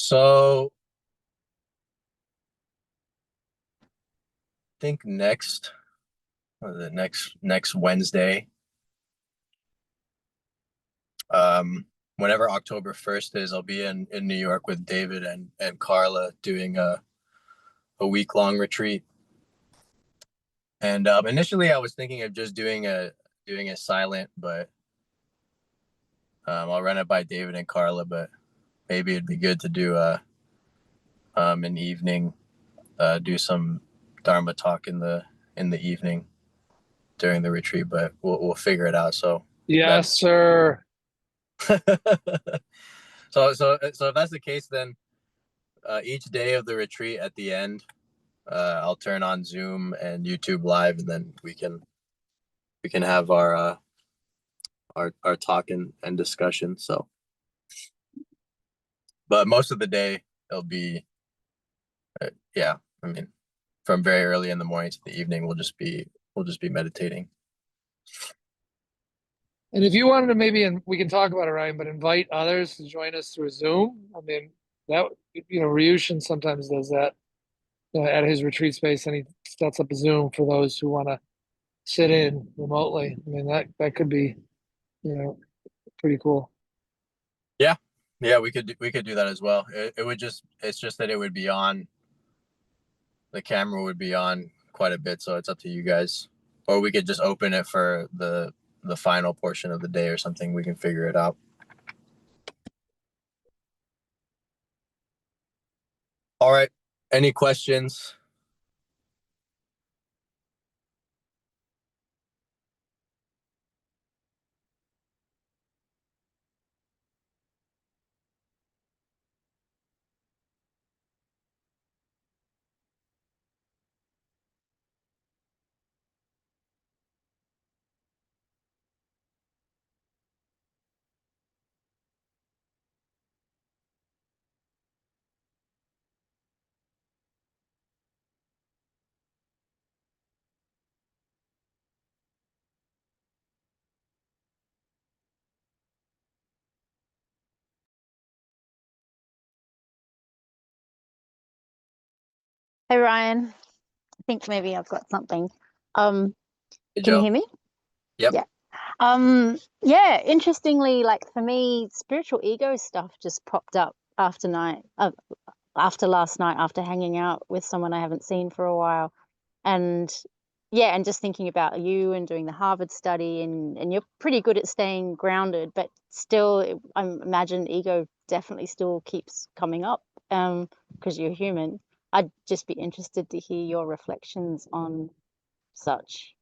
So I think next what is it, next Wednesday, whenever October 1st is, I'll be in New York with David and Carla doing a week-long retreat. And initially I was thinking of just doing a silent, but I'll run it by David and Carla, but maybe it'd be good to do an evening, do some Dharma talk in the evening during the retreat, but we'll figure it out. So that Yes, sir. so if that's the case, then each day of the retreat at the end, I'll turn on Zoom and YouTube Live, and then we can have our talk and discussion. So, but most of the day it'll be yeah. I mean, from very early in the morning to the evening, we'll just be meditating. And if you wanted to maybe, and we can talk about it, Ryan, but invite others to join us through Zoom. I mean, that, Ryushin sometimes does that at his retreat space, and he sets up a Zoom for those who want to sit in remotely. I mean, that could be, you know, pretty cool. Yeah, yeah, we could do that as well. It's just that it would be on the camera would be on quite a bit, so it's up to you guys. Or we could just open it for the final portion of the day or something. We can figure it out. All right. Any questions? Hey Ryan, I think maybe I've got something. Um, Hey, can you Joe. hear me? Yep. Yeah. Yeah, interestingly, like for me, spiritual ego stuff just popped up after last night, after hanging out with someone I haven't seen for a while. And yeah, and just thinking about you and doing the Harvard study and you're pretty good at staying grounded, but still I imagine ego definitely still keeps coming up because you're human. I'd just be interested to hear your reflections on such.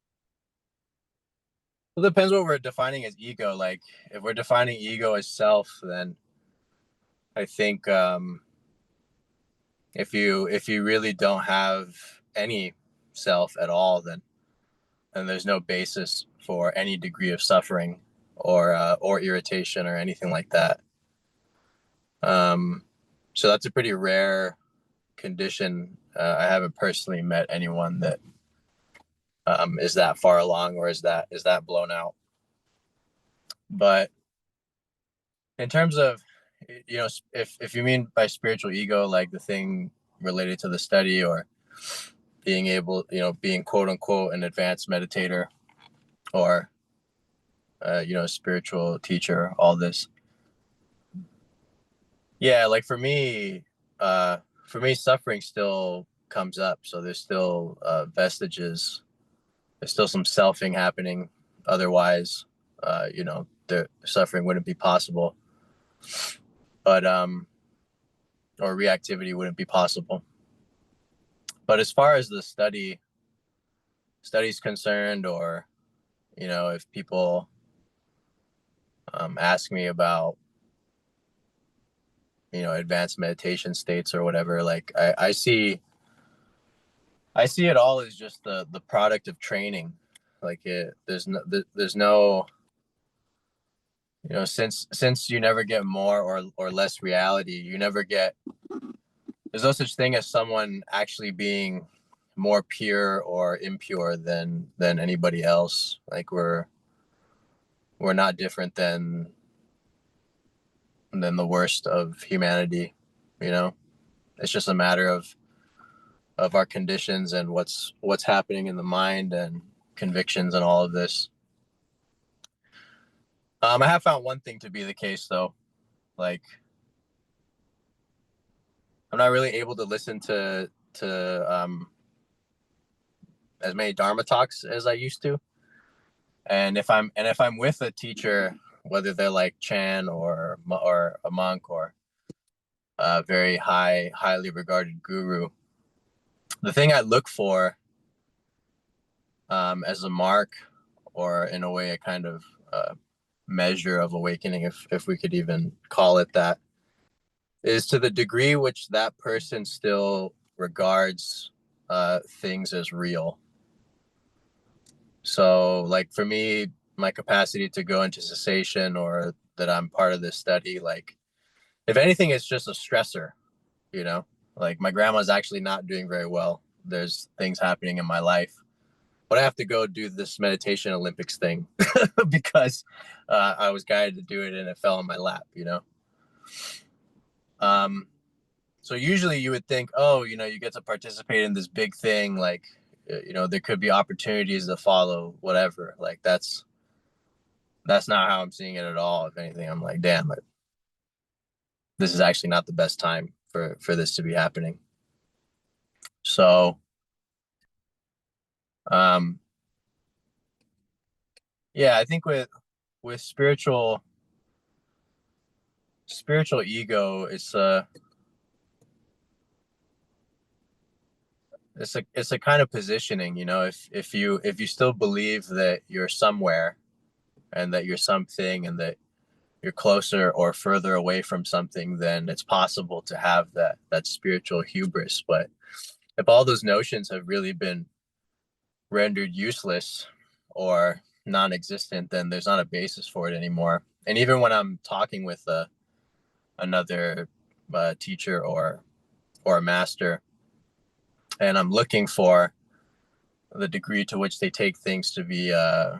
Well, it depends what we're defining as ego. Like, if we're defining ego as self, then I think if you really don't have any self at all, then there's no basis for any degree of suffering or irritation or anything like that. Um, so that's a pretty rare condition. I haven't personally met anyone that is that far along or is that blown out. But in terms of, if you mean by spiritual ego like the thing related to the study, or being able, being quote unquote an advanced meditator, or spiritual teacher, all this. Yeah, like for me suffering still comes up, so there's still vestiges, there's still some selfing happening. Otherwise, the suffering wouldn't be possible, but or reactivity wouldn't be possible. But as far as the study's concerned, or if people ask me about advanced meditation states or whatever, like I see it all as just the product of training. Like there's no since you never get more or less reality, you never get there's no such thing as someone actually being more pure or impure than anybody else. Like we're not different than the worst of humanity. you know. It's just a matter of our conditions and what's happening in the mind and convictions and all of this. I have found one thing to be the case though. Like, I'm not really able to listen to as many Dharma talks as I used to. And if I'm with a teacher, whether they're like Chan or a monk or a very highly regarded guru, the thing I look for as a mark, or in a way a kind of measure of awakening, if we could even call it that, is to the degree which that person still regards things as real. So like for me, my capacity to go into cessation, or that I'm part of this study, like if anything, it's just a stressor, you know. Like my grandma's actually not doing very well. There's things happening in my life, but I have to go do this meditation Olympics thing because I was guided to do it and it fell in my lap, you know. So usually you would think, oh, you know, you get to participate in this big thing, like, you know, there could be opportunities to follow, whatever. Like that's not how I'm seeing it at all. If anything, I'm like, damn, this is actually not the best time for this to be happening. So, yeah, I think with spiritual ego, it's a kind of positioning, you know. If you still believe that you're somewhere and that you're something and that you're closer or further away from something, then it's possible to have that spiritual hubris. But if all those notions have really been rendered useless or non-existent, then there's not a basis for it anymore. And even when I'm talking with another teacher or a master, and I'm looking for the degree to which they take things to be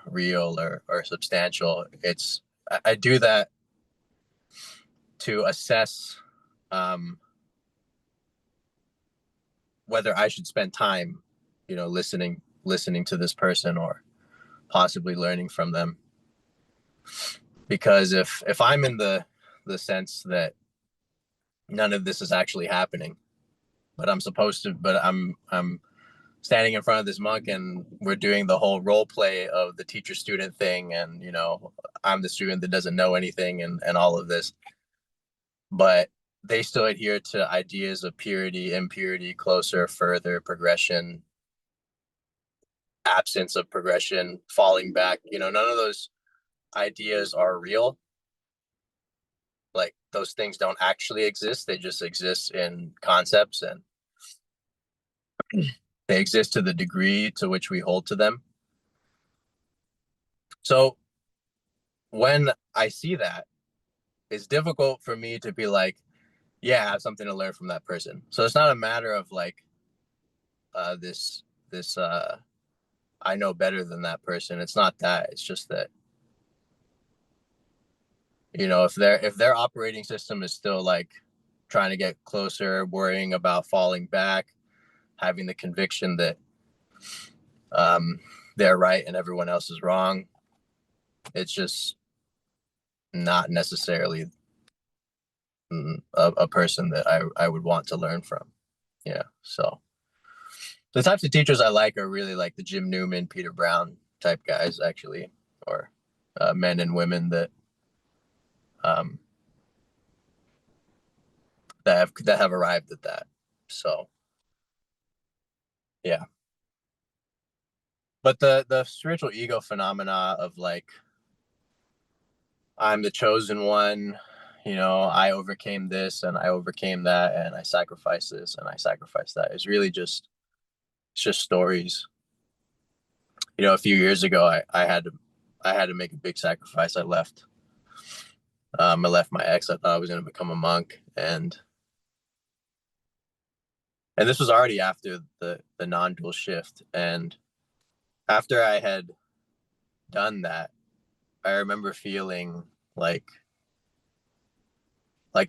real or substantial, I do that to assess whether I should spend time, you know, listening to this person or possibly learning from them. Because if I'm in the sense that none of this is actually happening, but I'm standing in front of this monk and we're doing the whole role play of the teacher student thing, and you know, I'm the student that doesn't know anything and all of this, but they still adhere to ideas of purity, impurity, closer, further, progression, absence of progression, falling back. You know, none of those ideas are real. Like those things don't actually exist. They just exist in concepts, and they exist to the degree to which we hold to them. So when I see that, it's difficult for me to be like, yeah, I have something to learn from that person. So it's not a matter of like this I know better than that person. It's not that. It's just that, you know, if their operating system is still like trying to get closer, worrying about falling back, having the conviction that they're right and everyone else is wrong, it's just not necessarily a person that I would want to learn from. Yeah. So the types of teachers I like are really like the Jim Newman, Peter Brown type guys, actually, or men and women that that have arrived at that. So yeah. But the spiritual ego phenomena of like, I'm the chosen one, you know, I overcame this and I overcame that and I sacrificed this and I sacrificed that, is really just, it's just stories. You know, a few years ago, I had to make a big sacrifice. I left my ex. I thought I was going to become a monk, and this was already after the non-dual shift. And after I had done that, I remember feeling like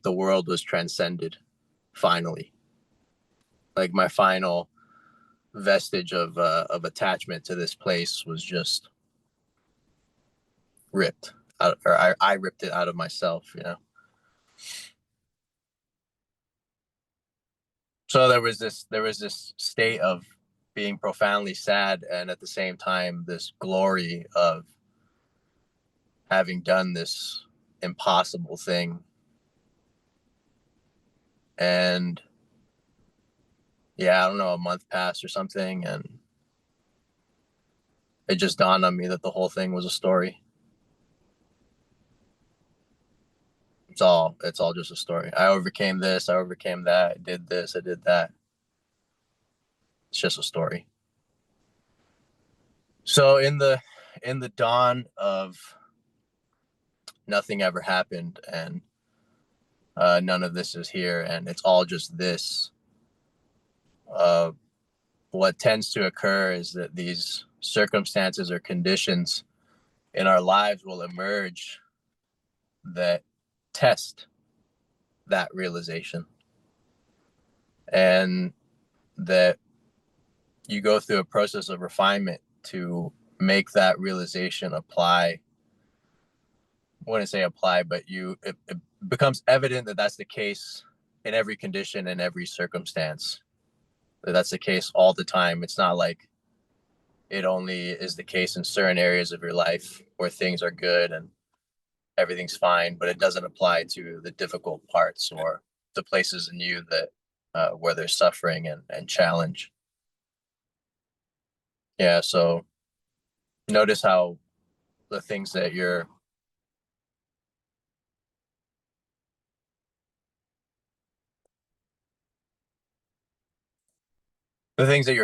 the world was transcended. finally. Like my final vestige of attachment to this place was just ripped out, or I ripped it out of myself, you know. So there was this state of being profoundly sad, and at the same time this glory of having done this impossible thing. And yeah, I don't know, a month passed or something, and it just dawned on me that the whole thing was a story. It's all just a story. I overcame this, I overcame that, I did this, I did that. It's just a story. So in the dawn of nothing ever happened, and none of this is here, and it's all just this, what tends to occur is that these circumstances or conditions in our lives will emerge that test that realization, and that you go through a process of refinement to make that realization apply. I wouldn't say apply, but it becomes evident that that's the case in every condition, in every circumstance. That's the case all the time. It's not like it only is the case in certain areas of your life where things are good and everything's fine, but it doesn't apply to the difficult parts or the places in you that where there's suffering and challenge. Yeah, so notice how the things that you're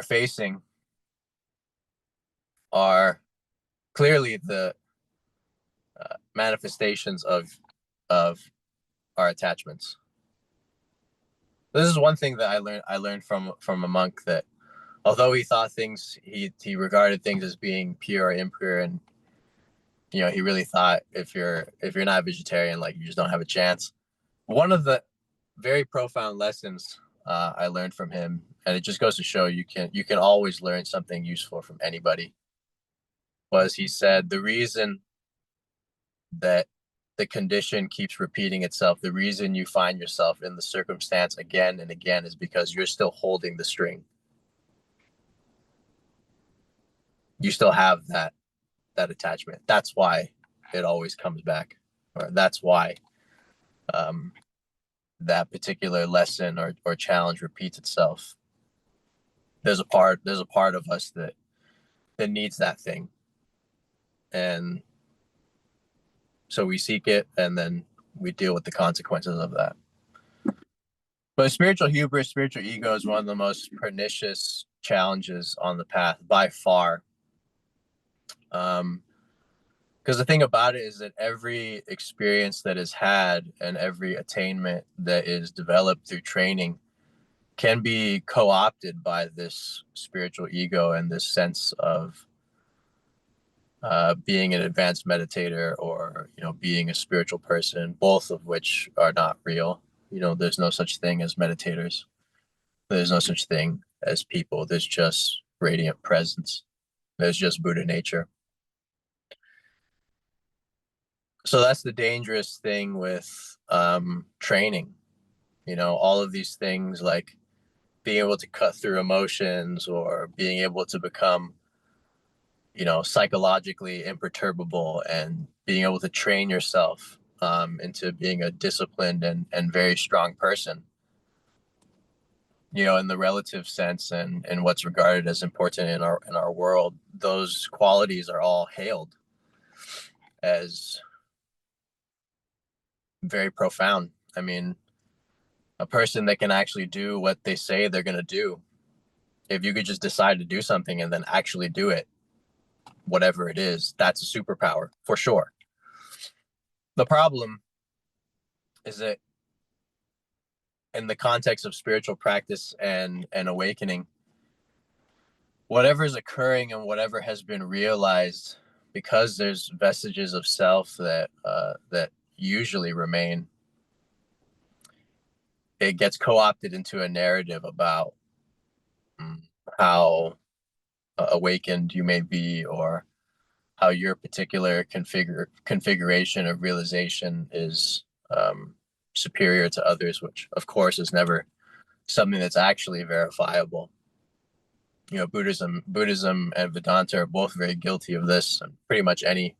facing are clearly the manifestations of our attachments. This is one thing that I learned from a monk, that although he thought things, he regarded things as being pure or impure, and you know, he really thought if you're not a vegetarian, like, you just don't have a chance. One of the very profound lessons I learned from him, and it just goes to show you can always learn something useful from anybody, was he said the reason that the condition keeps repeating itself, the reason you find yourself in the circumstance again and again, is because you're still holding the string. You still have that attachment. That's why it always comes back, or that's why that particular lesson or challenge repeats itself. There's a part of us that needs that thing, and so we seek it, and then we deal with the consequences of that. But spiritual hubris, spiritual ego, is one of the most pernicious challenges on the path by far. Because the thing about it is that every experience that is had and every attainment that is developed through training can be co-opted by this spiritual ego and this sense of being an advanced meditator, or, you know, being a spiritual person, both of which are not real. You know, there's no such thing as meditators. There's no such thing as people. There's just radiant presence. There's just Buddha nature. So that's the dangerous thing with training. You know, all of these things, like being able to cut through emotions, or being able to become, you know, psychologically imperturbable, and being able to train yourself into being a disciplined and very strong person, you know, in the relative sense, and what's regarded as important in our world. Those qualities are all hailed as very profound. I mean, a person that can actually do what they say they're going to do. If you could just decide to do something and then actually do it, whatever it is, that's a superpower for sure. The problem is that in the context of spiritual practice and awakening, whatever is occurring and whatever has been realized, because there's vestiges of self that usually remain, it gets co-opted into a narrative about how awakened you may be, or how your particular configuration of realization is superior to others, which of course is never something that's actually verifiable. You know, Buddhism and Vedanta are both very guilty of this, and pretty much any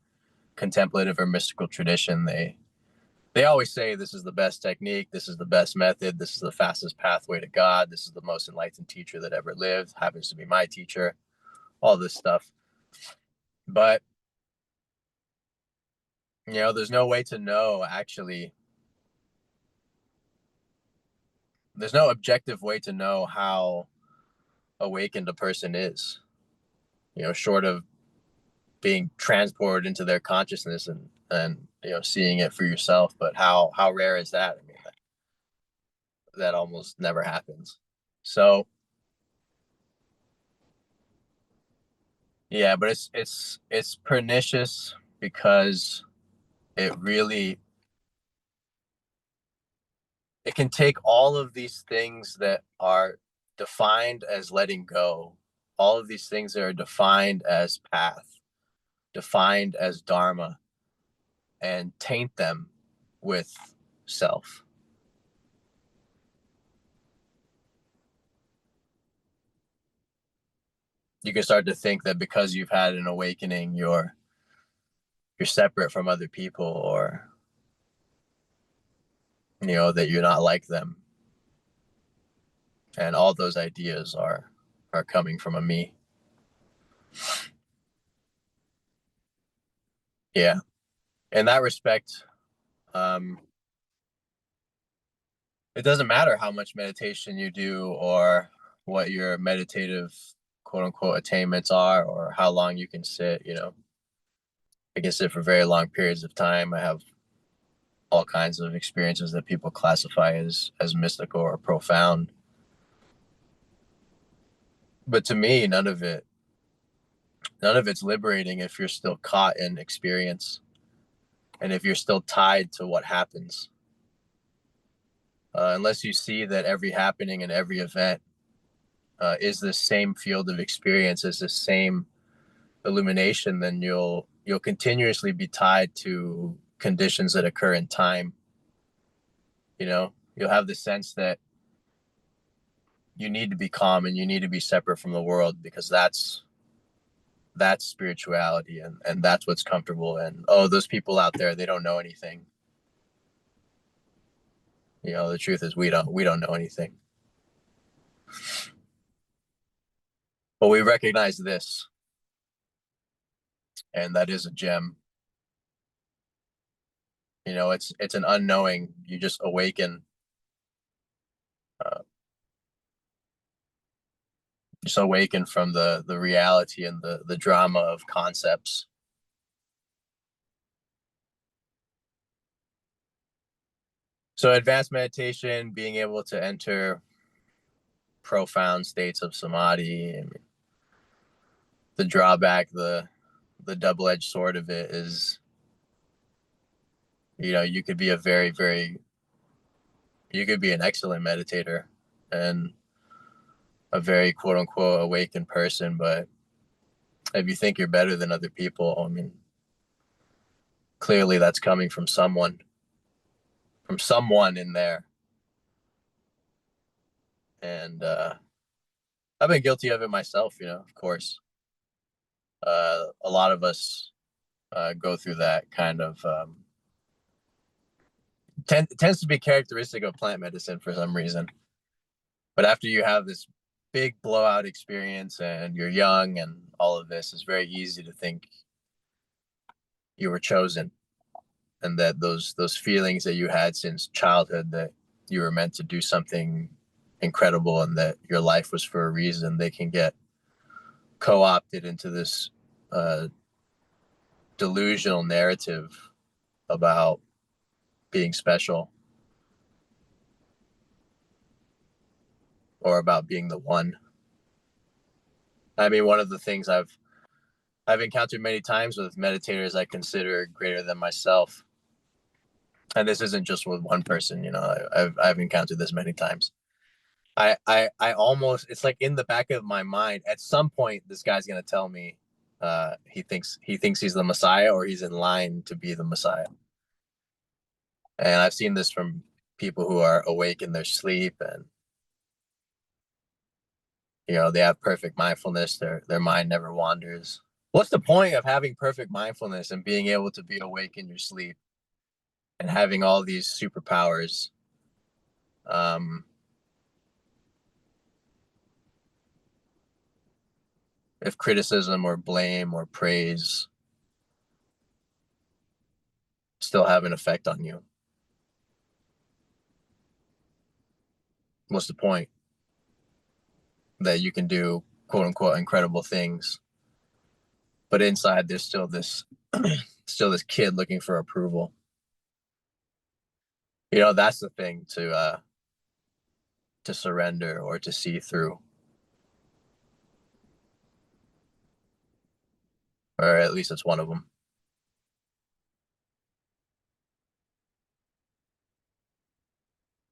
contemplative or mystical tradition, they always say this is the best technique, this is the best method, this is the fastest pathway to God, this is the most enlightened teacher that ever lived, happens to be my teacher, all this stuff. But you know, there's no way to know, actually. There's no objective way to know how awakened a person is, you know, short of being transported into their consciousness and you know, seeing it for yourself. But how rare is that? I mean, that almost never happens. So yeah, but it's pernicious because it really, it can take all of these things that are defined as letting go, all of these things that are defined as path, defined as dharma, and taint them with self. You can start to think that because you've had an awakening, you're separate from other people, or you know, that you're not like them. And all those ideas are coming from a me. Yeah. In that respect, it doesn't matter how much meditation you do, or what your meditative quote unquote attainments are, or how long you can sit. You know, I can sit for very long periods of time. I have all kinds of experiences that people classify as mystical or profound. But to me, none of it's liberating if you're still caught in experience, and if you're still tied to what happens. Unless you see that every happening and every event is the same field of experience, is the same illumination, then you'll continuously be tied to conditions that occur in time. You know, you'll have the sense that you need to be calm and you need to be separate from the world, because that's spirituality, and that's what's comfortable. And oh, those people out there, they don't know anything. You know, the truth is we don't know anything. But we recognize this, and that is a gem. You know, it's an unknowing. You just awaken, just awaken from the reality and the drama of concepts. So advanced meditation, being able to enter profound states of samadhi. I mean, the drawback, the double-edged sword of it is, you know, you could be you could be an excellent meditator and a very quote unquote awakened person, but if you think you're better than other people, I mean, clearly that's coming from someone in there. And I've been guilty of it myself, you know, of course. A lot of us go through that kind of tends to be characteristic of plant medicine for some reason. But after you have this big blowout experience and you're young and all of this, it's very easy to think you were chosen, and that those feelings that you had since childhood, that you were meant to do something incredible and that your life was for a reason, they can get co-opted into this delusional narrative about being special, or about being the one. I mean, one of the things I've encountered many times with meditators I consider greater than myself And this isn't just with one person, you know, I've encountered this many times. I almost, it's like in the back of my mind, at some point this guy's gonna tell me he thinks he's the Messiah, or he's in line to be the Messiah. And I've seen this from people who are awake in their sleep, and you know, they have perfect mindfulness, their mind never wanders. What's the point of having perfect mindfulness and being able to be awake in your sleep and having all these superpowers? If criticism or blame or praise still have an effect on you, what's the point? That you can do quote unquote incredible things, but inside there's still this still this kid looking for approval. You know, that's the thing to surrender or to see through, or at least it's one of them.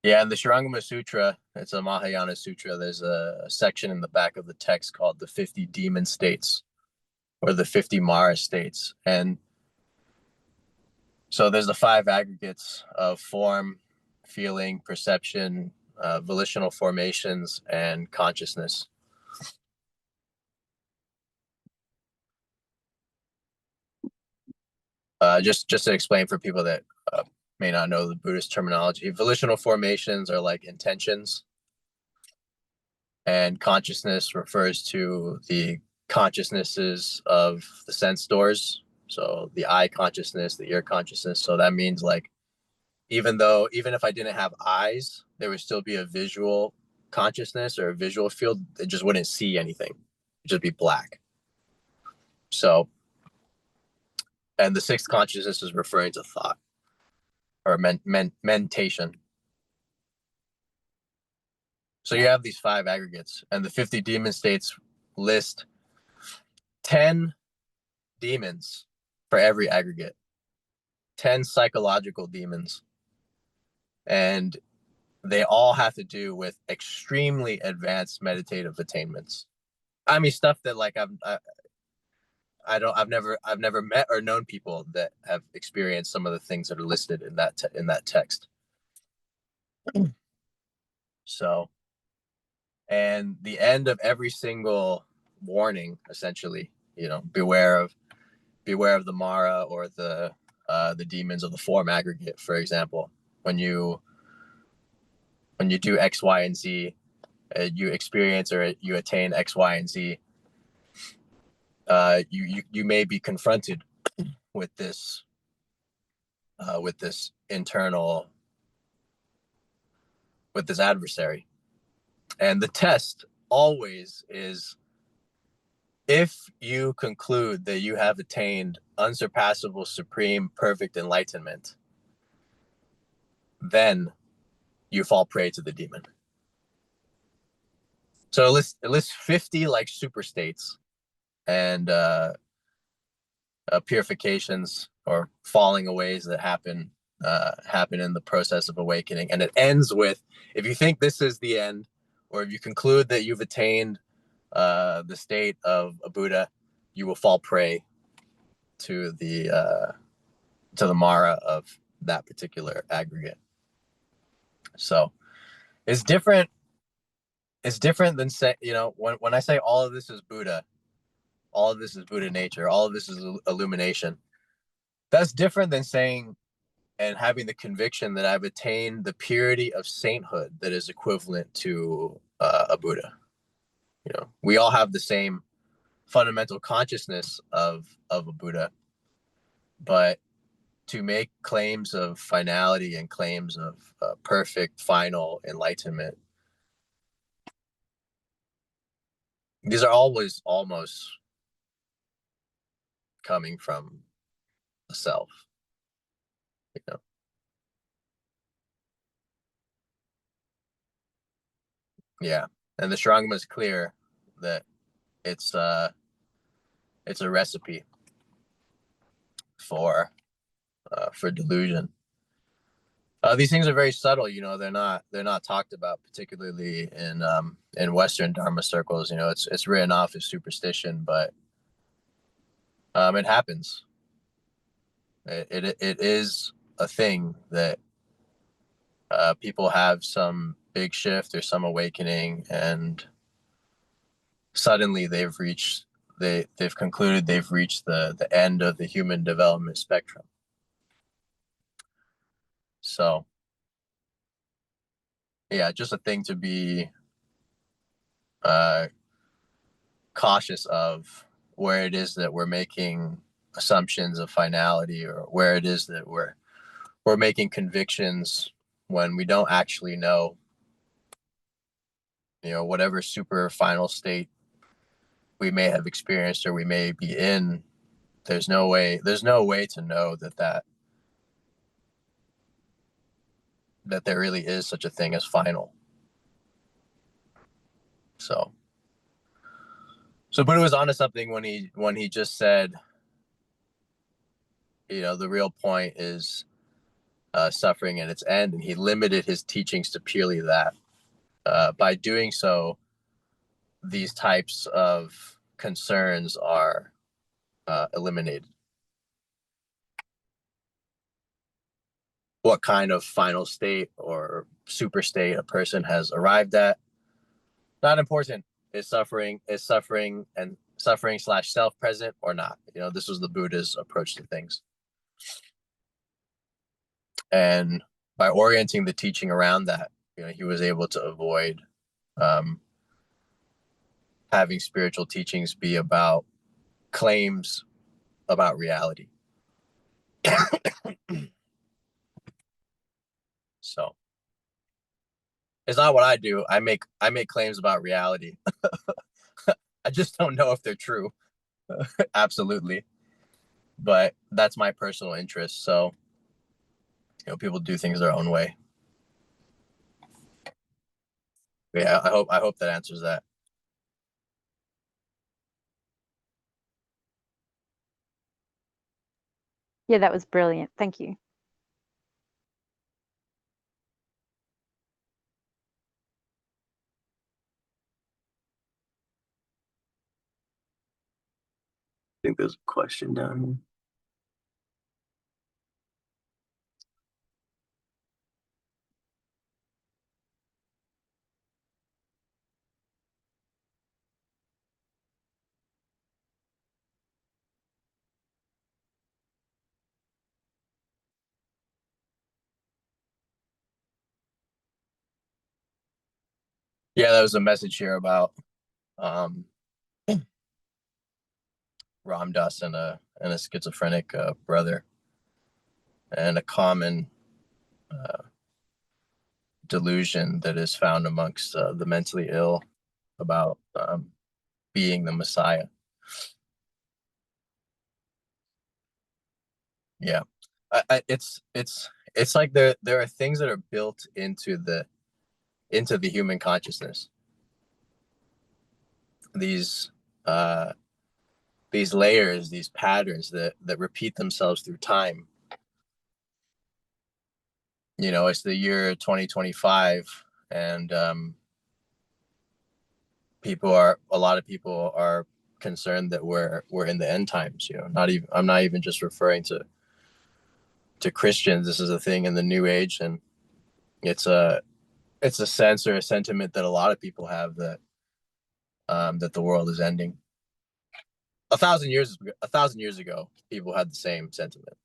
Yeah, in the Shurangama Sutra, it's a Mahayana sutra. There's a section in the back of the text called the 50 demon states, or the 50 Mara states. And so there's the 5 aggregates of form, feeling, perception, volitional formations, and consciousness. Just to explain for people that may not know the Buddhist terminology, volitional formations are like intentions, and consciousness refers to the consciousnesses of the sense doors. So the eye consciousness, the ear consciousness. So that means like, even if I didn't have eyes, there would still be a visual consciousness or a visual field. It just wouldn't see anything. It'd just be black. So, and the 6th consciousness is referring to thought or mentation. So you have these 5 aggregates, and the 50 demon states list 10 demons for every aggregate, 10 psychological demons. And they all have to do with extremely advanced meditative attainments. I mean, stuff that like I've never met or known people that have experienced some of the things that are listed in that text. So, and the end of every single warning, essentially, you know, beware of the Mara, or the demons of the form aggregate. For example, when you do X, Y, and Z, you experience or you attain X, Y, and Z. You may be confronted with this internal, with this adversary, and the test always is, if you conclude that you have attained unsurpassable, supreme, perfect enlightenment, then you fall prey to the demon. So it lists 50 like super states and purifications or falling aways that happen in the process of awakening. And it ends with, if you think this is the end, or if you conclude that you've attained the state of a Buddha, you will fall prey to the Mara of that particular aggregate. So it's different. It's different than say, you know, when I say all of this is Buddha, all of this is Buddha nature, all of this is illumination. That's different than saying and having the conviction that I've attained the purity of sainthood that is equivalent to a Buddha. You know, we all have the same fundamental consciousness of a Buddha, but to make claims of finality and claims of perfect final enlightenment, these are always almost coming from the self, you know. Yeah, and the Shurangama is clear that it's a recipe for delusion. These things are very subtle, they're not talked about, particularly in Western Dharma circles. It's written off as superstition, but it happens. It is a thing that people have some big shift or some awakening, and suddenly they've concluded they've reached the end of the human development spectrum. So yeah, just a thing to be uh, cautious of, where it is that we're making assumptions of finality, or where it is that we're making convictions when we don't actually know. Whatever super final state we may have experienced or we may be in, there's no way to know that there really is such a thing as final. So Buddha was onto something when he just said, the real point is suffering and its end, and he limited his teachings to purely that. By doing so, these types of concerns are eliminated. What kind of final state or super state a person has arrived at, not important. Is suffering and suffering / self present or not? This was the Buddha's approach to things. And by orienting the teaching around that, he was able to avoid having spiritual teachings be about claims about reality. So it's not what I do. I make claims about reality. I just don't know if they're true. Absolutely. But that's my personal interest. So, people do things their own way. Yeah, I hope that answers that. Yeah, that was brilliant. Thank you. I think there's a question down here. Yeah, that was a message here about Ram Dass and a schizophrenic brother, and a common delusion that is found amongst the mentally ill about being the Messiah. Yeah, it's like there are things that are built into the human consciousness. These layers, these patterns that repeat themselves through time. It's the year 2025, and a lot of people are concerned that we're in the end times. I'm not even just referring to Christians. This is a thing in the New Age, and it's a sense or a sentiment that a lot of people have that that the world is ending. 1,000 years ago, people had the same sentiment.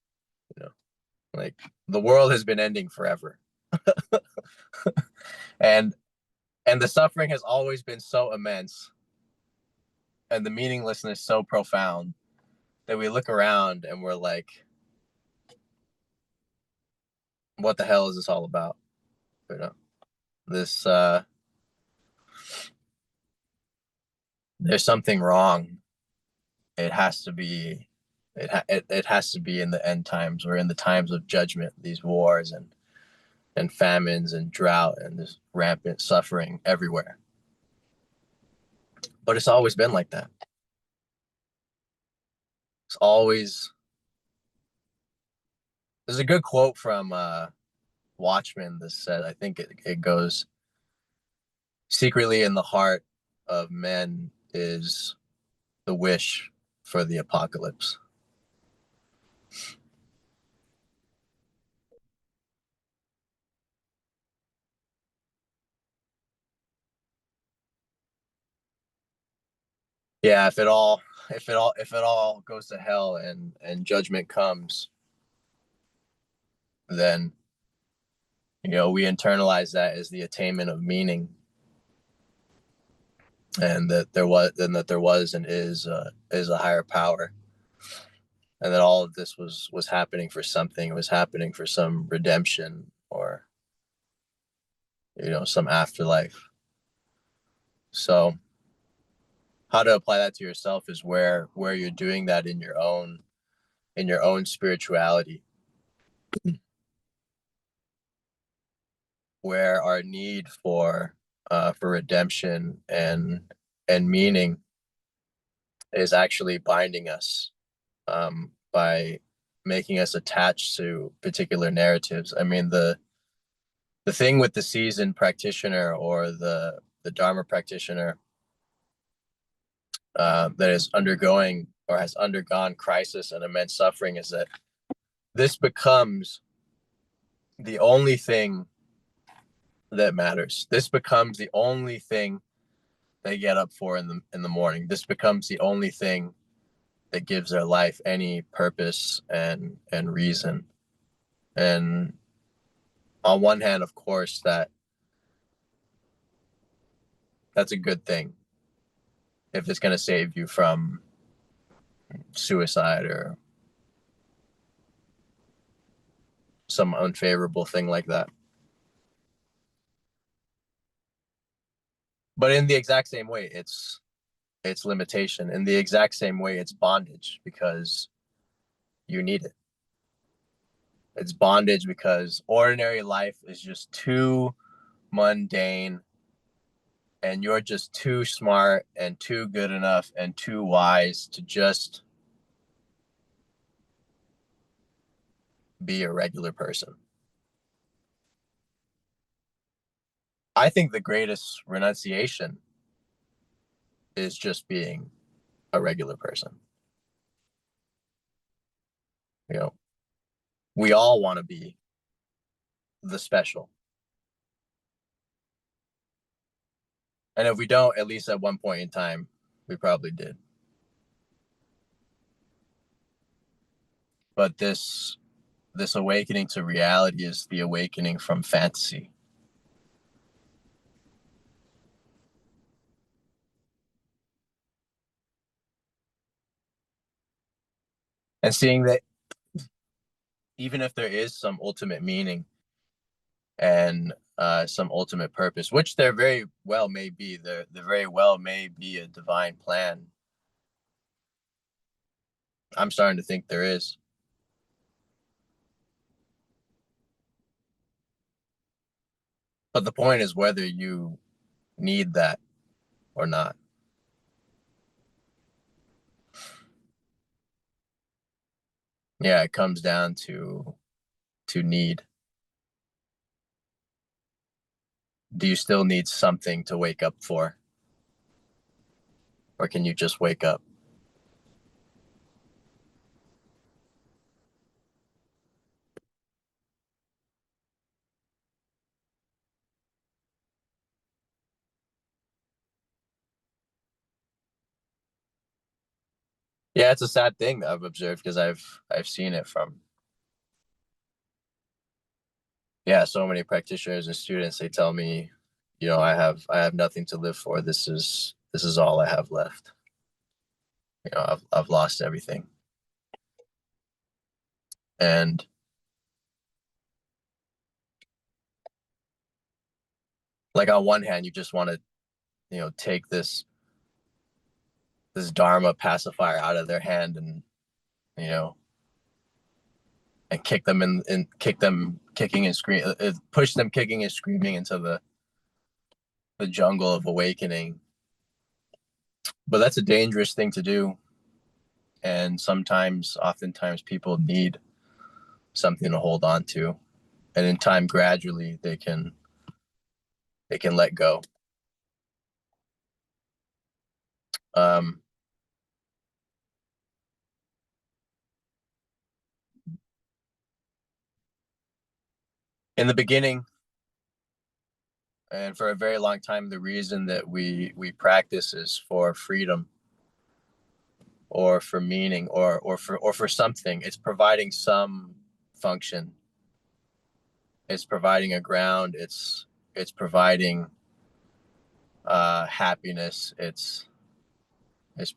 Like, the world has been ending forever. and the suffering has always been so immense, and the meaninglessness so profound, that we look around and we're like, what the hell is this all about? This there's something wrong. It has to be it has to be in the end times. We're in the times of judgment, these wars and famines and drought and this rampant suffering everywhere. But it's always been like that. There's a good quote from Watchmen that said, I think it goes, secretly in the heart of men is the wish for the apocalypse. Yeah, if it all goes to hell and judgment comes, then we internalize that as the attainment of meaning, and that there was and is a higher power, and that all of this was happening for something. It was happening for some redemption, or some afterlife. So how to apply that to yourself is where you're doing that in your own spirituality, where our need for redemption and meaning is actually binding us, by making us attached to particular narratives. I mean, the thing with the seasoned practitioner, or the Dharma practitioner, that is undergoing or has undergone crisis and immense suffering, is that this becomes the only thing that matters. This becomes the only thing they get up for in the morning. This becomes the only thing that gives their life any purpose and reason. And on one hand, of course, that's a good thing if it's going to save you from suicide or some unfavorable thing like that. But in the exact same way, it's limitation. In the exact same way, it's bondage, because you need it. It's bondage because ordinary life is just too mundane, and you're just too smart and too good enough and too wise to just be a regular person. I think the greatest renunciation is just being a regular person. We all want to be the special. And if we don't, at least at one point in time, we probably did. But this awakening to reality is the awakening from fantasy. And seeing that even if there is some ultimate meaning and some ultimate purpose, which there very well may be, there very well may be a divine plan. I'm starting to think there is. But the point is whether you need that or not. Yeah, it comes down to need. Do you still need something to wake up for? Or can you just wake up? Yeah, it's a sad thing that I've observed, because I've seen it from so many practitioners and students. They tell me, I have nothing to live for. This is all I have left. I've lost everything. And like, on one hand, you just want to, take this Dharma pacifier out of their hand, and you know and kick them kicking and scream, push them kicking and screaming into the jungle of awakening. But that's a dangerous thing to do, and oftentimes people need something to hold on to, and in time, gradually, they can let go. In the beginning, and for a very long time, the reason that we practice is for freedom, or for meaning, or for something. It's providing some function. It's providing a ground. It's providing happiness. It's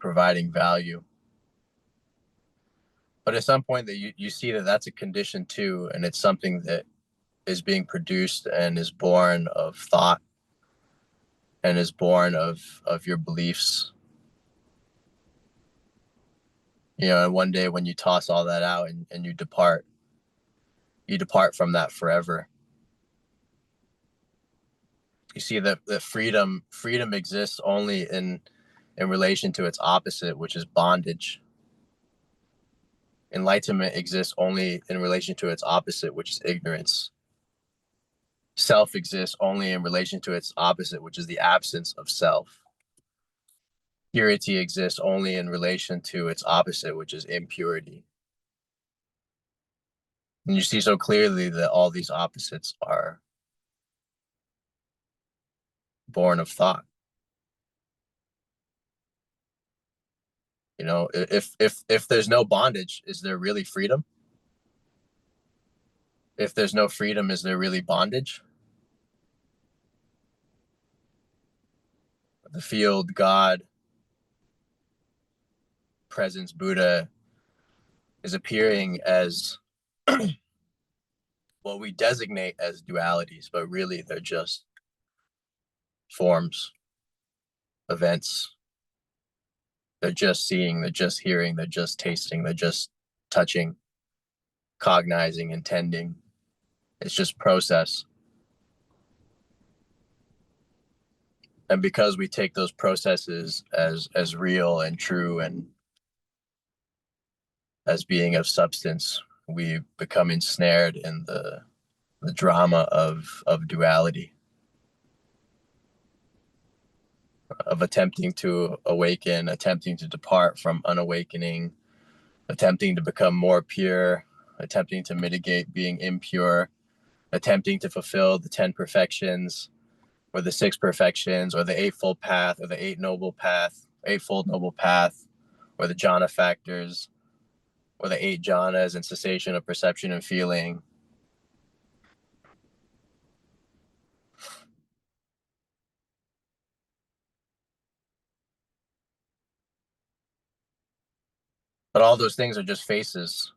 providing value. But at some point that you see that that's a condition too, and it's something that is being produced and is born of thought, and is born of your beliefs. And one day when you toss all that out and you depart from that forever. You see that freedom exists only in relation to its opposite, which is bondage. Enlightenment exists only in relation to its opposite, which is ignorance. Self exists only in relation to its opposite, which is the absence of self. Purity exists only in relation to its opposite, which is impurity. And you see so clearly that all these opposites are born of thought. If there's no bondage, is there really freedom? If there's no freedom, is there really bondage? The field, God, presence, Buddha is appearing as what we designate as dualities, but really they're just forms, events. They're just seeing, they're just hearing, they're just tasting, they're just touching, cognizing, intending. It's just process. And because we take those processes as real and true and as being of substance, we become ensnared in the drama of duality, of attempting to awaken, attempting to depart from unawakening, attempting to become more pure, attempting to mitigate being impure, attempting to fulfill the 10 perfections, or the 6 perfections, or the Eightfold Path, or the Eightfold Noble Path, or the jhana factors, or the 8 jhanas and cessation of perception and feeling. But all those things are just faces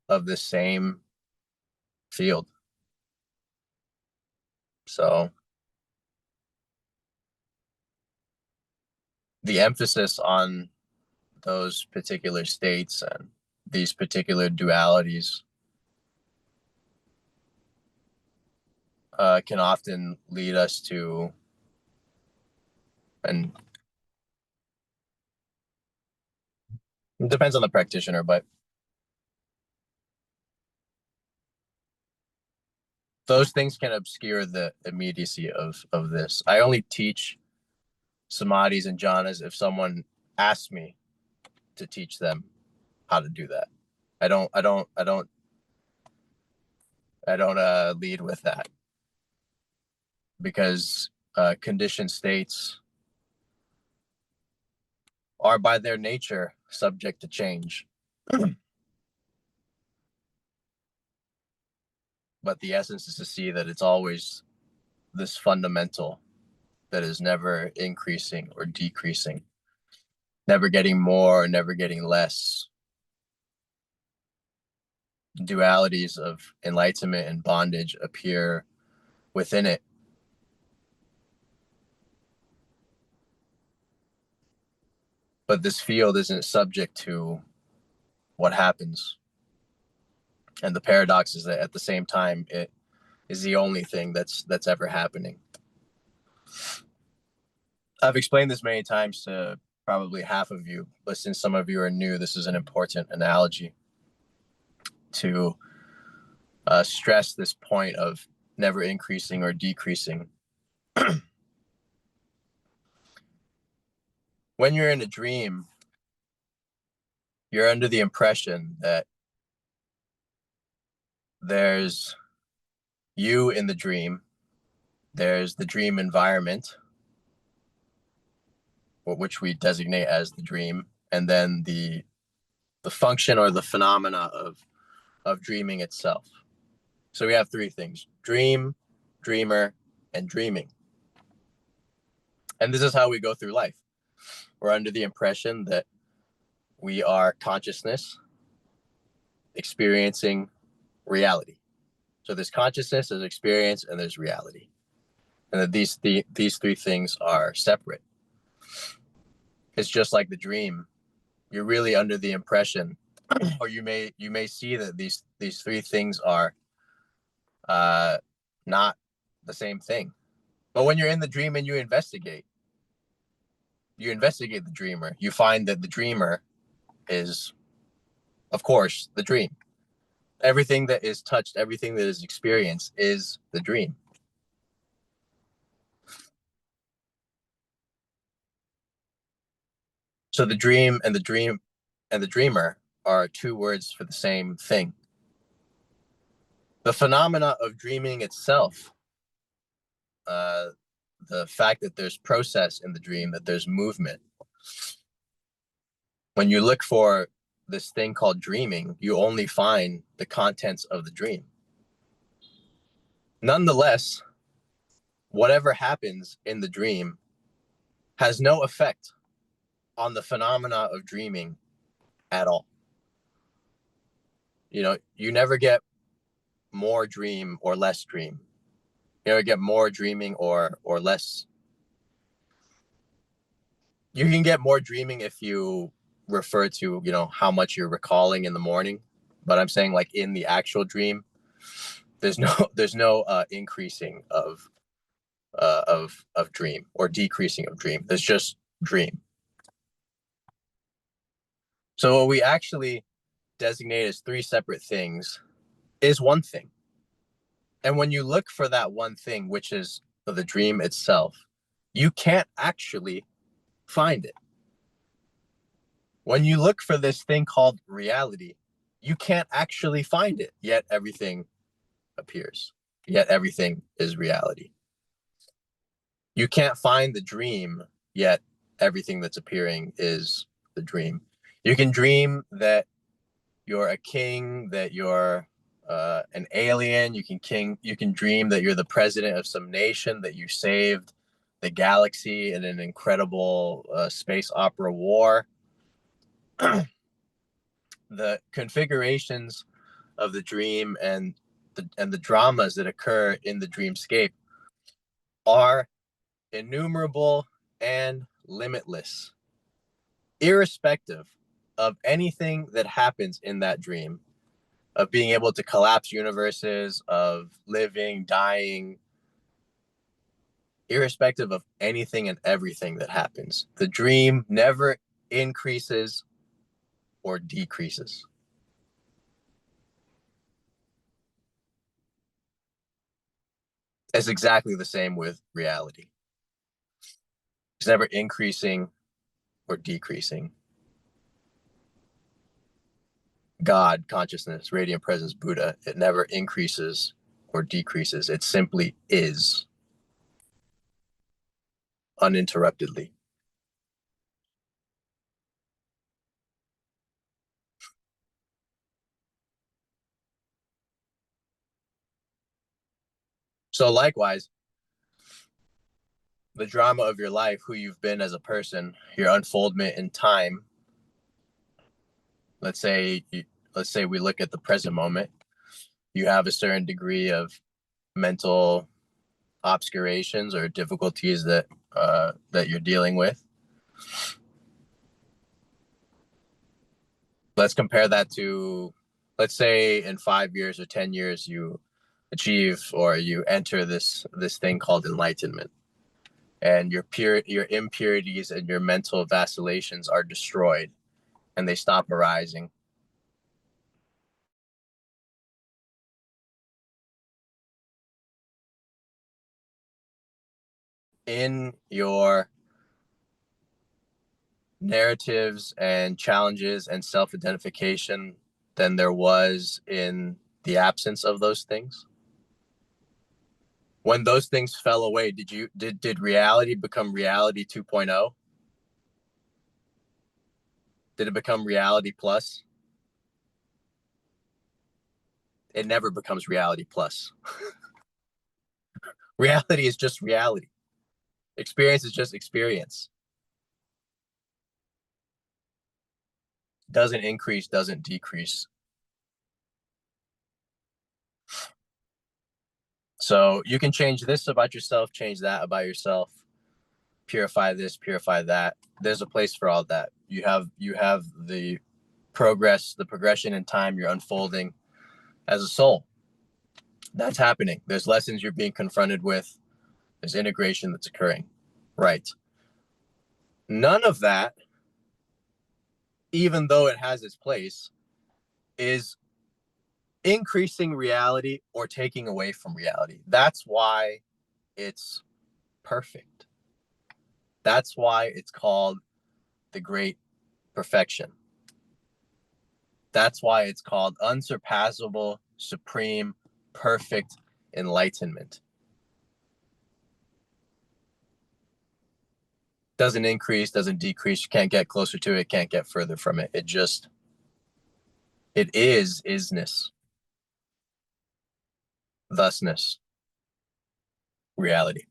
of the same field. So the emphasis on those particular states and these particular dualities can often lead us to, and it depends on the practitioner, but those things can obscure the immediacy of this. I only teach samadhis and jhanas if someone asks me to teach them how to do that. I don't lead with that, because conditioned states are by their nature subject to change. But the essence is to see that it's always this fundamental that is never increasing or decreasing, never getting more, never getting less. Dualities of enlightenment and bondage appear within it. But this field isn't subject to what happens. And the paradox is that at the same time, it is the only thing that's ever happening. I've explained this many times to probably half of you, but since some of you are new, this is an important analogy to stress this point of never increasing or decreasing. When you're in a dream, you're under the impression that there's you in the dream, there's the dream environment, which we designate as the dream, and then the function or the phenomena of dreaming itself. So we have three things: dream, dreamer, and dreaming. And this is how we go through life. We're under the impression that we are consciousness experiencing reality. So there's consciousness, there's experience, and there's reality. And that these three things are separate. It's just like the dream. You're really under the impression, or you may see that these three things are not the same thing. But when you're in the dream and you investigate the dreamer, you find that the dreamer is, of course, the dream. Everything that is touched, everything that is experienced is the dream. So the dream and the dreamer are two words for the same thing. The phenomena of dreaming itself, the fact that there's process in the dream, that there's movement. When you look for this thing called dreaming, you only find the contents of the dream. Nonetheless, whatever happens in the dream has no effect on the phenomena of dreaming at all. You know, you never get more dream or less dream. You never get more dreaming or less. You can get more dreaming if you refer to, you know, how much you're recalling in the morning. But I'm saying, like, in the actual dream, there's no increasing of dream or decreasing of dream. There's just dream. So what we actually designate as three separate things is one thing. And when you look for that one thing, which is the dream itself, you can't actually find it. When you look for this thing called reality, you can't actually find it, yet everything appears. Yet everything is reality. You can't find the dream, yet everything that's appearing is the dream. You can dream that you're a king, that you're an alien. You can dream that you're the president of some nation, that you saved the galaxy in an incredible space opera war. The configurations of the dream and the dramas that occur in the dreamscape are innumerable and limitless, irrespective of anything that happens in that dream, of being able to collapse universes, of living, dying, irrespective of anything and everything that happens. The dream never increases or decreases. It's exactly the same with reality. It's never increasing or decreasing. God, consciousness, radiant presence, Buddha, it never increases or decreases. It simply is, uninterruptedly. So likewise, the drama of your life, who you've been as a person, your unfoldment in time. Let's say we look at the present moment. You have a certain degree of mental obscurations or difficulties that you're dealing with. Let's compare that to, let's say in 5 years or 10 years, you achieve or you enter this thing called enlightenment, and your impurities and your mental vacillations are destroyed and they stop arising. in your narratives and challenges and self-identification than there was in the absence of those things? When those things fell away, did reality become reality 2.0? Did it become reality plus? It never becomes reality plus. Reality is just reality. Experience is just experience. Doesn't increase, doesn't decrease. So you can change this about yourself, change that about yourself, purify this, purify that. There's a place for all that. You have the progression in time you're unfolding as a soul. That's happening. There's lessons you're being confronted with. There's integration that's occurring. Right. None of that, even though it has its place, is increasing reality or taking away from reality. That's why it's perfect. That's why it's called the great perfection. That's why it's called unsurpassable, supreme, perfect enlightenment. Doesn't increase, doesn't decrease. You can't get closer to it, can't get further from it. It is isness, thusness, reality.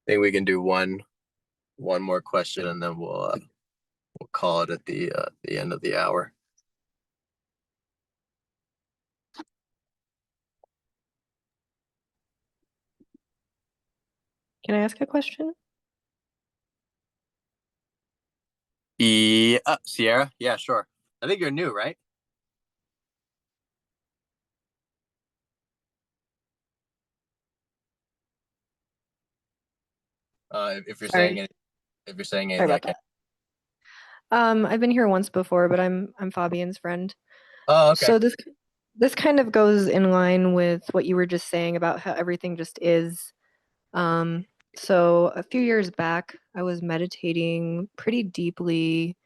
I think we can do one more question and then we'll call it at the end of the hour. Can I ask a question? Sierra? Yeah, sure. I think you're new, right? If you're Sorry. saying it, if you're saying Sorry anything, I about can't. that. I've been here once before, but I'm Fabian's friend. Oh, okay. So this kind of goes in line with what you were just saying about how everything just is. So a few years back, I was meditating pretty deeply.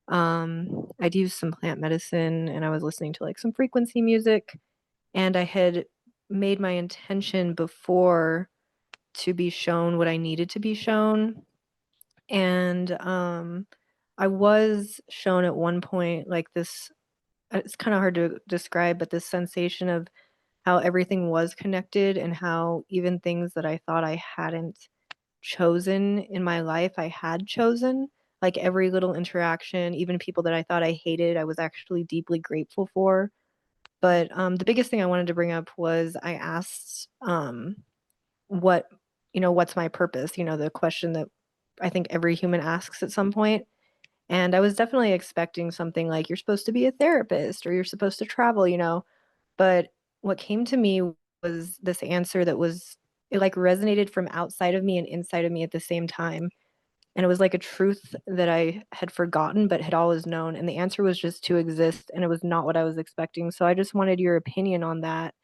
I'd used some plant medicine and I was listening to like some frequency music, and I had made my intention before to be shown what I needed to be shown. And I was shown at one point like this, it's kind of hard to describe, but this sensation of how everything was connected and how even things that I thought I hadn't chosen in my life, I had chosen. Like every little interaction, even people that I thought I hated, I was actually deeply grateful for. But the biggest thing I wanted to bring up was I asked what, what's my purpose? The question that I think every human asks at some point. And I was definitely expecting something like you're supposed to be a therapist or you're supposed to travel. But what came to me was this answer that it like resonated from outside of me and inside of me at the same time. And it was like a truth that I had forgotten but had always known. And the answer was just to exist. And it was not what I was expecting. So I just wanted your opinion on that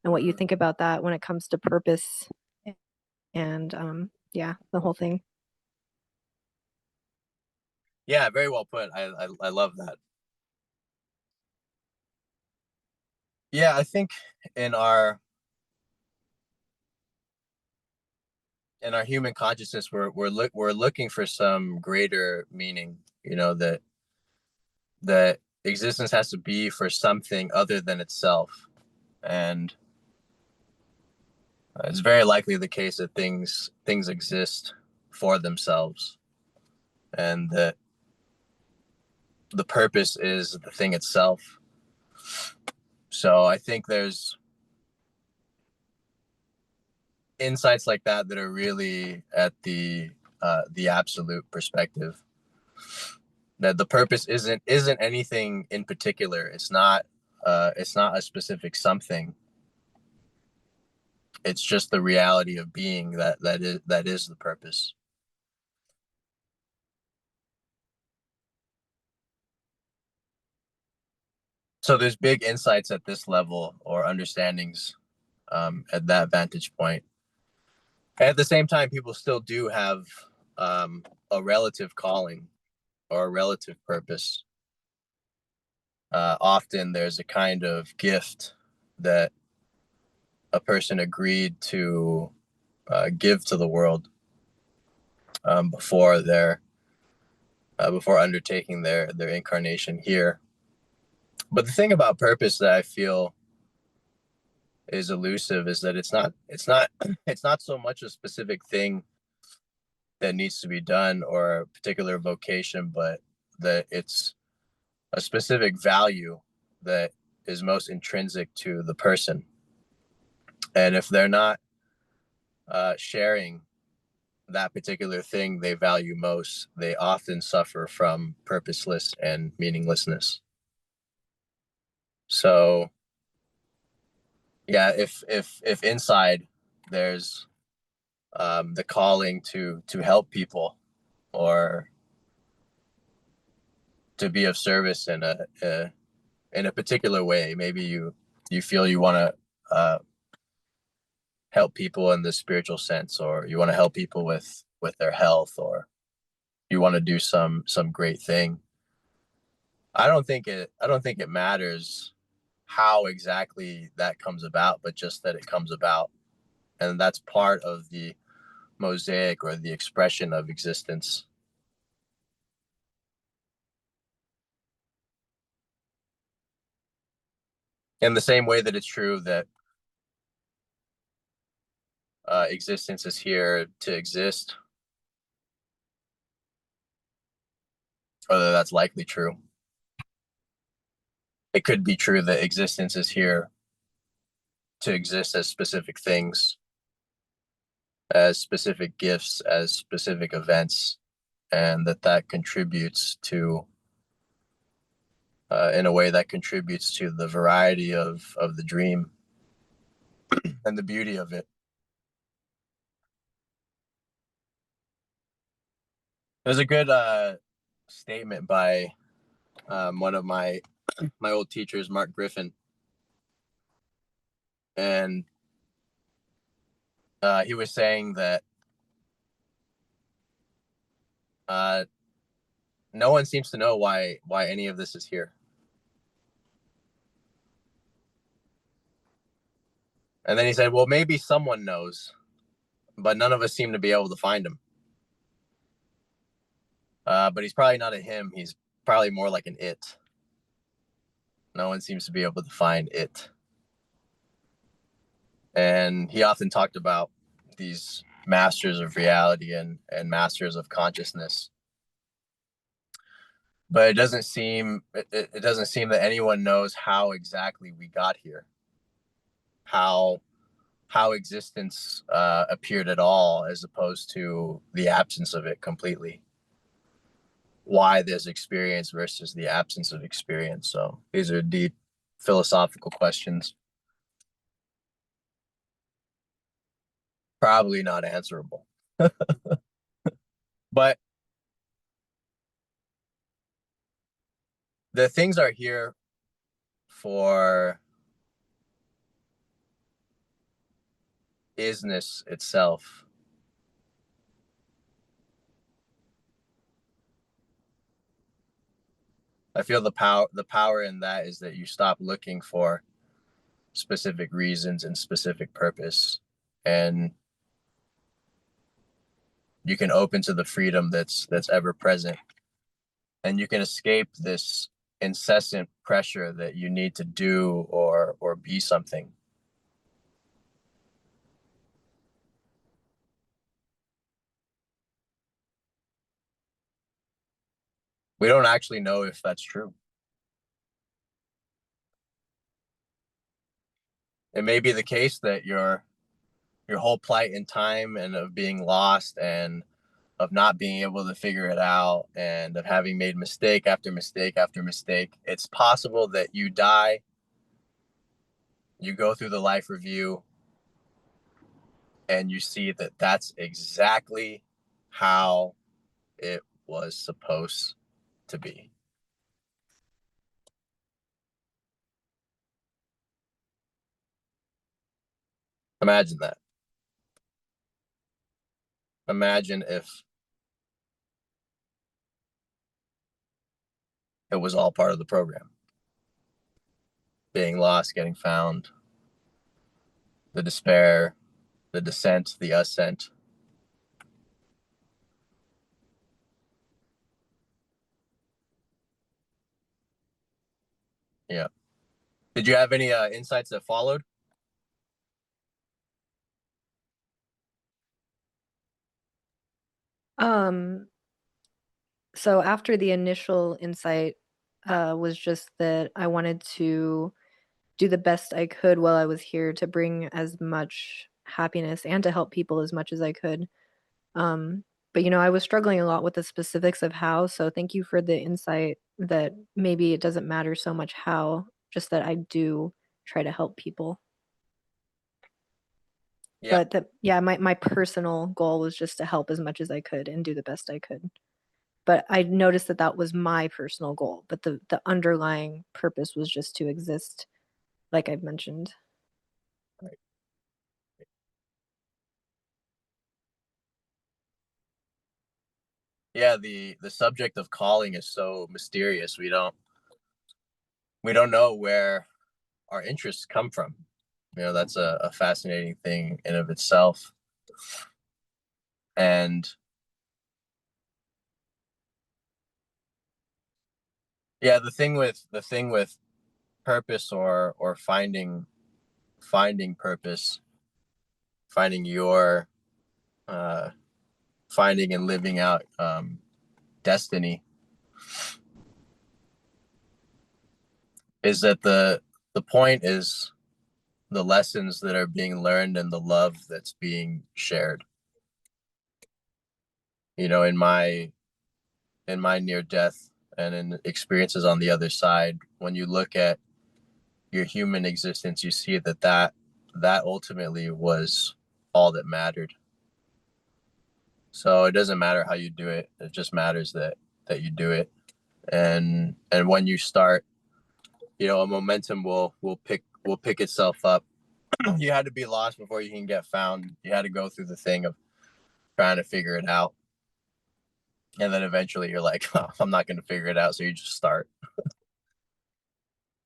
and what you think about that when it comes to purpose and yeah, the whole thing. Yeah, very well put. I love that. Yeah, I think in our human consciousness, we're looking for some greater meaning. That existence has to be for something other than itself, and it's very likely the case that things exist for themselves, and that the purpose is the thing itself. So I think there's insights like that are really at the absolute perspective, that the purpose isn't anything in particular. It's not a specific something. It's just the reality of being that is the purpose. So there's big insights at this level or understandings at that vantage point. At the same time, people still do have a relative calling or a relative purpose. Often there's a kind of gift that a person agreed to give to the world before before undertaking their incarnation here. But the thing about purpose that I feel is elusive is that it's not so much a specific thing that needs to be done or a particular vocation, but that it's a specific value that is most intrinsic to the person. And if they're not sharing that particular thing they value most, they often suffer from purposeless and meaninglessness. So yeah, if inside there's the calling to help people or to be of service in a particular way, maybe you feel you want to help people in the spiritual sense, or you want to help people with their health, or you want to do some great thing. I don't think it matters how exactly that comes about, but just that it comes about. And that's part of the mosaic or the expression of existence. In the same way that it's true that existence is here to exist, whether that's likely true. It could be true that existence is here to exist as specific things, as specific gifts, as specific events, and that contributes to, in a way that contributes to the variety of the dream and the beauty of it. There's a good statement by one of my old teachers, Mark Griffin, and he was saying that no one seems to know why any of this is here. And then he said, well, maybe someone knows, but none of us seem to be able to find him. But he's probably not a him. He's probably more like an it. No one seems to be able to find it. And he often talked about these masters of reality and masters of consciousness. But it doesn't seem that anyone knows how exactly we got here. How existence appeared at all, as opposed to the absence of it completely. Why there's experience versus the absence of experience. So these are deep philosophical questions, probably not answerable. But the things are here for isness itself. I feel the power in that is that you stop looking for specific reasons and specific purpose, and you can open to the freedom that's ever present, and you can escape this incessant pressure that you need to do or be something. We don't actually know if that's true. It may be the case that your whole plight in time and of being lost and of not being able to figure it out and of having made mistake after mistake after mistake, it's possible that you die, you go through the life review, and you see that that's exactly how it was supposed to be. Imagine that. Imagine if it was all part of the program. Being lost, getting found, the despair, the descent, the ascent. Yeah. Did you have any insights that followed? Um, so after the initial insight, was just that I wanted to do the best I could while I was here to bring as much happiness and to help people as much as I could. Um, but I was struggling a lot with the specifics of how, so thank you for the insight that maybe it doesn't matter so much how, just that I do try to help people. Yeah. But yeah, my personal goal was just to help as much as I could and do the best I could. But I noticed that that was my personal goal, but the underlying purpose was just to exist, like I've mentioned. Yeah, the subject of calling is so mysterious. We don't know where our interests come from. That's a fascinating thing in of itself. And yeah, the thing with purpose or finding purpose, finding your finding and living out destiny, is that the point is the lessons that are being learned and the love that's being shared. In my near death and in experiences on the other side, when you look at your human existence, you see that ultimately was all that mattered. So it doesn't matter how you do it. It just matters that you do it. And when you start, a momentum will pick itself up. You had to be lost before you can get found. You had to go through the thing of trying to figure it out. And then eventually you're like, oh, I'm not going to figure it out. So you just start.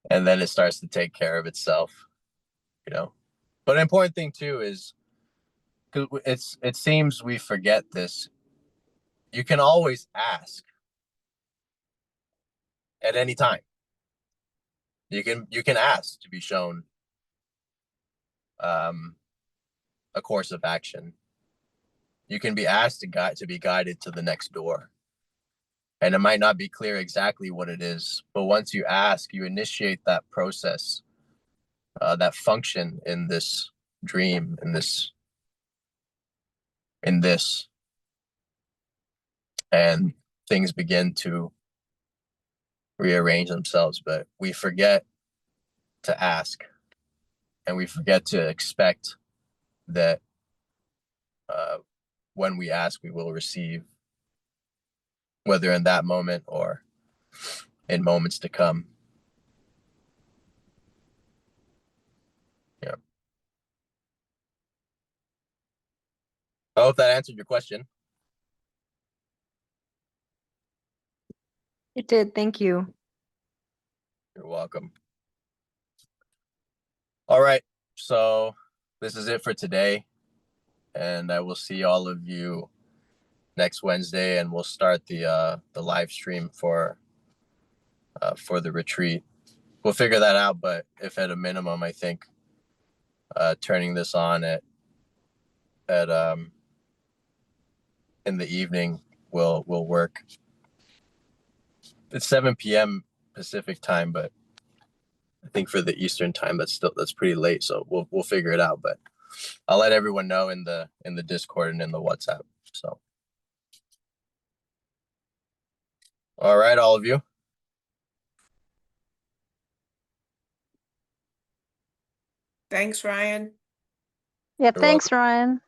And then it starts to take care of itself, But an important thing too is, because it seems we forget this, you can always ask at any time. You can ask to be shown a course of action. You can be asked to be guided to the next door. And it might not be clear exactly what it is, but once you ask, you initiate that process, that function in this dream, in this, and things begin to rearrange themselves. But we forget to ask, and we forget to expect that when we ask, we will receive, whether in that moment or in moments to come. Yeah. I hope that answered your question. It did. Thank you. You're welcome. All right. So this is it for today. And I will see all of you next Wednesday, and we'll start the live stream for the retreat. We'll figure that out, but if at a minimum, I think turning this on at in the evening will work. It's 7 p.m. Pacific time, but I think for the Eastern time that's pretty late. So we'll figure it out. But I'll let everyone know in the Discord and in the WhatsApp. So all right, all of you. Thanks, Ryan. Yeah, You're thanks, Ryan.